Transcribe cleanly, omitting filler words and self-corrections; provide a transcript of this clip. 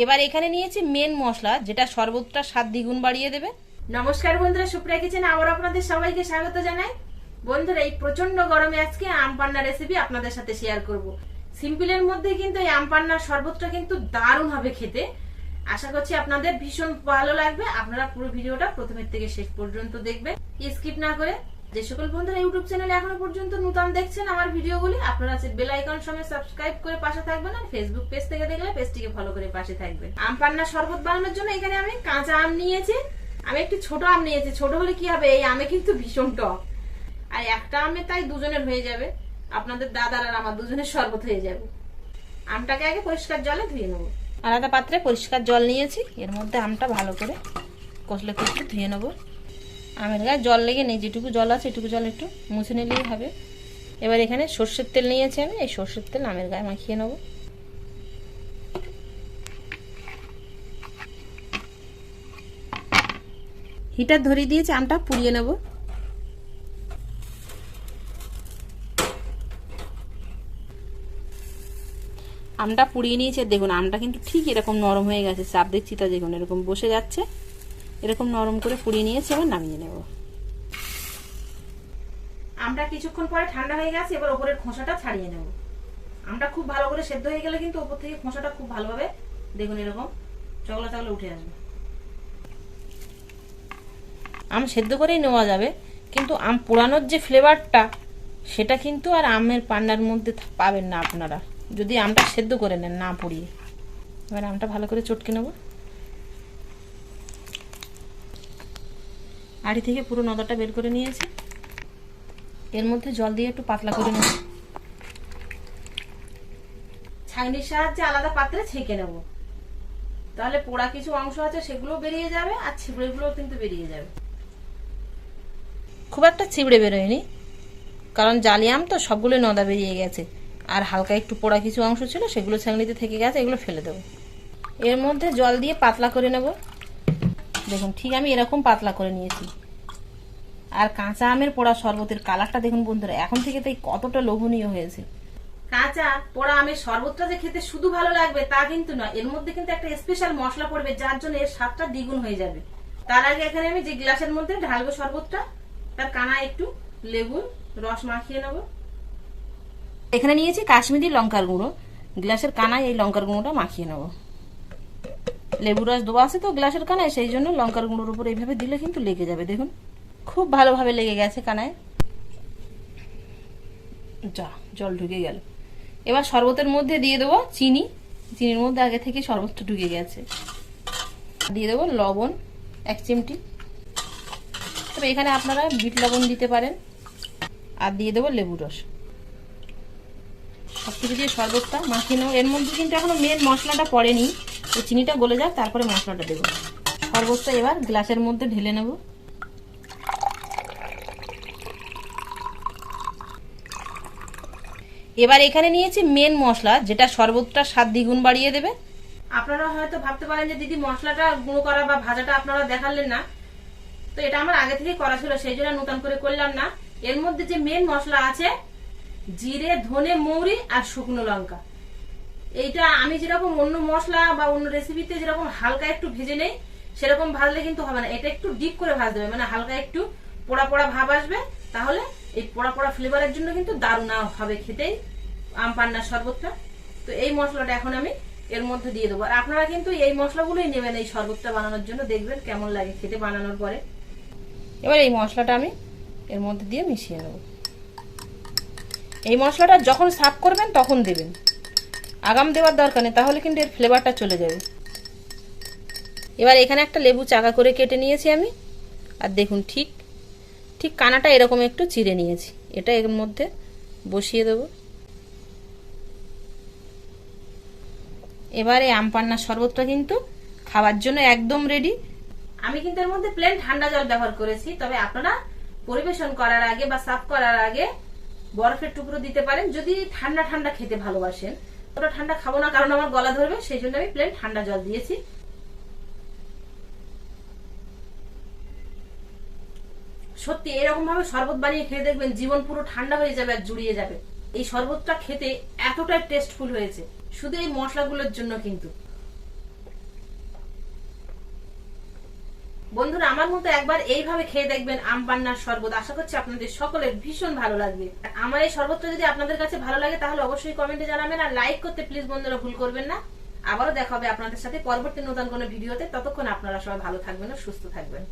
এবার এখানে নিয়েছি মেন মশলা, যেটা শরবতটা স্বাদ দ্বিগুণ বাড়িয়ে দেবে। নমস্কার বন্ধুরা, সুপ্রিয়া কিচেনে আবার আপনাদের সবাইকে স্বাগত জানাই। বন্ধুরা, এই প্রচন্ড গরমে আজকে আম পান্না রেসিপি আপনাদের সাথে শেয়ার করব। সিম্পলের মধ্যে কিন্তু এই আম পান্নার শরবতটা কিন্তু দারুণ হবে খেতে। আশা করছি আপনাদের ভীষণ ভালো লাগবে। আপনারা পুরো ভিডিওটা প্রথমের থেকে শেষ পর্যন্ত দেখবেন, স্কিপ না করে। যে সকল বন্ধুরা ইউটিউব চ্যানেলে এখনো পর্যন্ত নতুন দেখছেন আমার ভিডিওগুলি, আপনারা বেল আইকন সমেত সাবস্ক্রাইব করে পাশে থাকবেন, আর ফেসবুক পেজ থেকে দেখলে পেজটিকে ফলো করে পাশে থাকবেন। আম পান্না শরবত বানানোর জন্য এখানে আমি কাঁচা আম নিয়েছি। আমি একটু ছোট আম নিয়েছি। ছোট হলে কি হবে, এই আমে কিন্তু ভীষণ টক, আর একটা আমে তাই দুজনের হয়ে যাবে। আপনাদের দাদার আর আমার দুজনের শরবত হয়ে যাবে। আমটাকে আগে পরিষ্কার জলে ধুয়ে নেবো। আলাদা পাত্রে পরিষ্কার জল নিয়েছি, এর মধ্যে আমটা ভালো করে কষলে কষলে ধুয়ে নেবো। আমের গায়ে জল লেগে নেই, যেটুকু জল আছে এটুকু জল একটু মুছে নিলেই হবে। এবার এখানে সর্ষের তেল নিয়েছি আমি, এই সর্ষের তেল আমের গায়ে মাখিয়ে নেবো। হিটার ধরিয়ে দিয়েছি, আমটা পুড়িয়ে নেব। আমটা পুড়িয়ে নিয়েছে, দেখুন আমটা কিন্তু ঠিক এরকম নরম হয়ে গেছে। চাপ দিচ্ছি তা দেখুন এরকম বসে যাচ্ছে। এরকম নরম করে পুড়িয়ে নিয়েছে, এবার নামিয়ে নেব। আমটা কিছুক্ষণ পরে ঠান্ডা হয়ে গেছে, এবার ওপরের খোসাটা ছাড়িয়ে নেব। আমটা খুব ভালো করে সেদ্ধ হয়ে গেলে কিন্তু ওপর থেকে খোসাটা খুব ভালোভাবে দেখুন এরকম চগলা চগলা উঠে আসবে। আম সেদ্ধ করেই নেওয়া যাবে, কিন্তু আম পোড়ানোর যে ফ্লেভারটা সেটা কিন্তু আর আমের পান্নার মধ্যে পাবেন না আপনারা, যদি আমটা সেদ্ধ করে নেন না পুড়িয়ে। এবার আমটা ভালো করে চটকে নেব। আড়ি থেকে পুরো নদাটা বের করে নিয়েছি, এর মধ্যে জল দিয়ে একটু পাতলা করে নেব। ছাঁকনির সাহায্যে আলাদা পাত্রে ছেঁকে নেব, তাহলে পোড়া কিছু অংশ আছে সেগুলো বেরিয়ে যাবে, আর ছিবড়েগুলো কিন্তু বেরিয়ে যাবে। খুব একটা ছিবড়ে বেরোয়নি, কারণ জালি আম তো সবগুলো নদা বেরিয়ে গেছে, আর হালকা একটু পোড়া কিছু অংশ ছিল সেগুলো ছাঁকনিতে থেকে গেছে, এগুলো ফেলে দেবো। এর মধ্যে জল দিয়ে পাতলা করে নেব। দেখুন ঠিক আমি এরকম পাতলা করে নিয়েছি। আর কাঁচা আমের পোড়া শরবতের কালারটা দেখুন বন্ধুরা, এখন থেকে তাই কতটা লোভনীয় হয়েছে। কাঁচা পোড়া আমের শরবতটা যে খেতে শুধু ভালো লাগবে তা কিন্তু নয়, এর মধ্যে কিন্তু একটা স্পেশাল মশলা পড়বে, যার জন্য এর স্বাদটা দ্বিগুণ হয়ে যাবে। তার আগে এখানে আমি যে গ্লাসের মধ্যে ঢালবো শরবতটা, তার কানা একটু লেবুর রস মাখিয়ে নেব। এখানে নিয়েছি কাশ্মীরি লঙ্কার গুঁড়ো, গ্লাসের কানায় এই লঙ্কার গুঁড়োটা মাখিয়ে নেব। লেবু রস দেওয়া আছে তো গ্লাসের কানায়, সেই জন্য লঙ্কার গুঁড়োর উপর এইভাবে দিলে কিন্তু লেগে যাবে। দেখুন খুব ভালোভাবে লেগে গেছে কানায়। যা জল ঢুকে গেল। এবার শরবতের মধ্যে দিয়ে দেবো চিনি। চিনির মধ্যে আগে থেকে শরবতটা ঢুকে গেছে। দিয়ে দেবো লবণ 1 চিমটি, তবে এখানে আপনারা বিট লবণ দিতে পারেন। আর দিয়ে দেবো লেবু রস। সব কিছু দিয়ে শরবতটা মাখিয়ে নেব। এর মধ্যে কিন্তু এখনো মেন মশলাটা পড়েনি, তো চিনিটা গলে যাক তারপরে মশলাটা দেবো। শরবতটা এবার গ্লাসের মধ্যে ঢেলে নেব। এবার এখানে নিয়েছি মেন মশলা, যেটা শরবতটা স্বাদ দ্বিগুণ বাড়িয়ে দেবে। আপনারা হয়তো ভাবতে পারেন যে দিদি মশলাটা গুঁড়ো করা বা ভাজাটা আপনারা দেখালেন না, তো এটা আমার আগে থেকে করা ছিল, সেই জন্য নতুন করে করলাম না। এর মধ্যে যে মেন মশলা আছে জিরে, ধনে, মৌরি আর শুকনো লঙ্কা, এইটা আমি যেরকম অন্য মশলা বা অন্য রেসিপিতে যেরকম হালকা একটু ভেজে নেই, সেরকম ভাজলে কিন্তু হবে না। এটা একটু ডিপ করে ভাজতে হবে, মানে হালকা একটু পোড়া পোড়া ভাব আসবে, তাহলে এই পোড়া পোড়া ফ্লেভারের জন্য কিন্তু দারুণ হবে খেতেই আম পান্নার শরবতটা। তো এই মশলাটা এখন আমি এর মধ্যে দিয়ে দেবো। আর আপনারা কিন্তু এই মশলাগুলোই নেবেন এই শরবতটা বানানোর জন্য, দেখবেন কেমন লাগে খেতে বানানোর পরে। এবার এই মশলাটা আমি এর মধ্যে দিয়ে মিশিয়ে নেব। এই মশলাটা যখন সার্ভ করবেন তখন দেবেন, আগাম দেওয়ার দরকার নেই, তাহলে কিন্তু এর ফ্লেভারটা চলে যাবে। এবার এখানে একটা লেবু চাকা করে কেটে নিয়েছি আমি, আর দেখুন ঠিক ঠিক কানাটা এরকম একটু চিড়ে নিয়েছি, এটা এর মধ্যে বসিয়ে দেব। এবারে আম পান্নার শরবতটা কিন্তু খাওয়ার জন্য একদম রেডি। আমি কিন্তু এর মধ্যে প্লেন ঠান্ডা জল ব্যবহার করেছি, তবে আপনারা পরিবেশন করার আগে বা সার্ভ করার আগে বরফের টুকরো দিতে পারেন, যদি ঠান্ডা ঠান্ডা খেতে ভালোবাসেন। ওটা ঠান্ডা খাবো না, কারণ আমার গলা ধরবে, সেই জন্য আমি প্লেন ঠান্ডা জল দিয়েছি। সত্যি এরকম ভাবে শরবত বানিয়ে খেয়ে দেখবেন জীবন পুরো ঠান্ডা হয়ে যাবে আর জুড়িয়ে যাবে। এই শরবতটা খেতে এতটাই টেস্টফুল হয়েছে শুধু এই মশলাগুলোর জন্য। কিন্তু বন্ধুরা আমার মতো একবার এইভাবে খেয়ে দেখবেন আম পান্নার শরবত। আশা করছি আপনাদের সকলের ভীষণ ভালো লাগবে। আমার এই শরবতটা যদি আপনাদের কাছে ভালো লাগে তাহলে অবশ্যই কমেন্টে জানাবেন, আর লাইক করতে প্লিজ বন্ধুরা ভুল করবেন না। আবারও দেখা হবে আপনাদের সাথে পরবর্তী নতুন কোনো ভিডিওতে। ততক্ষণ আপনারা সবাই ভালো থাকবেন ও সুস্থ থাকবেন।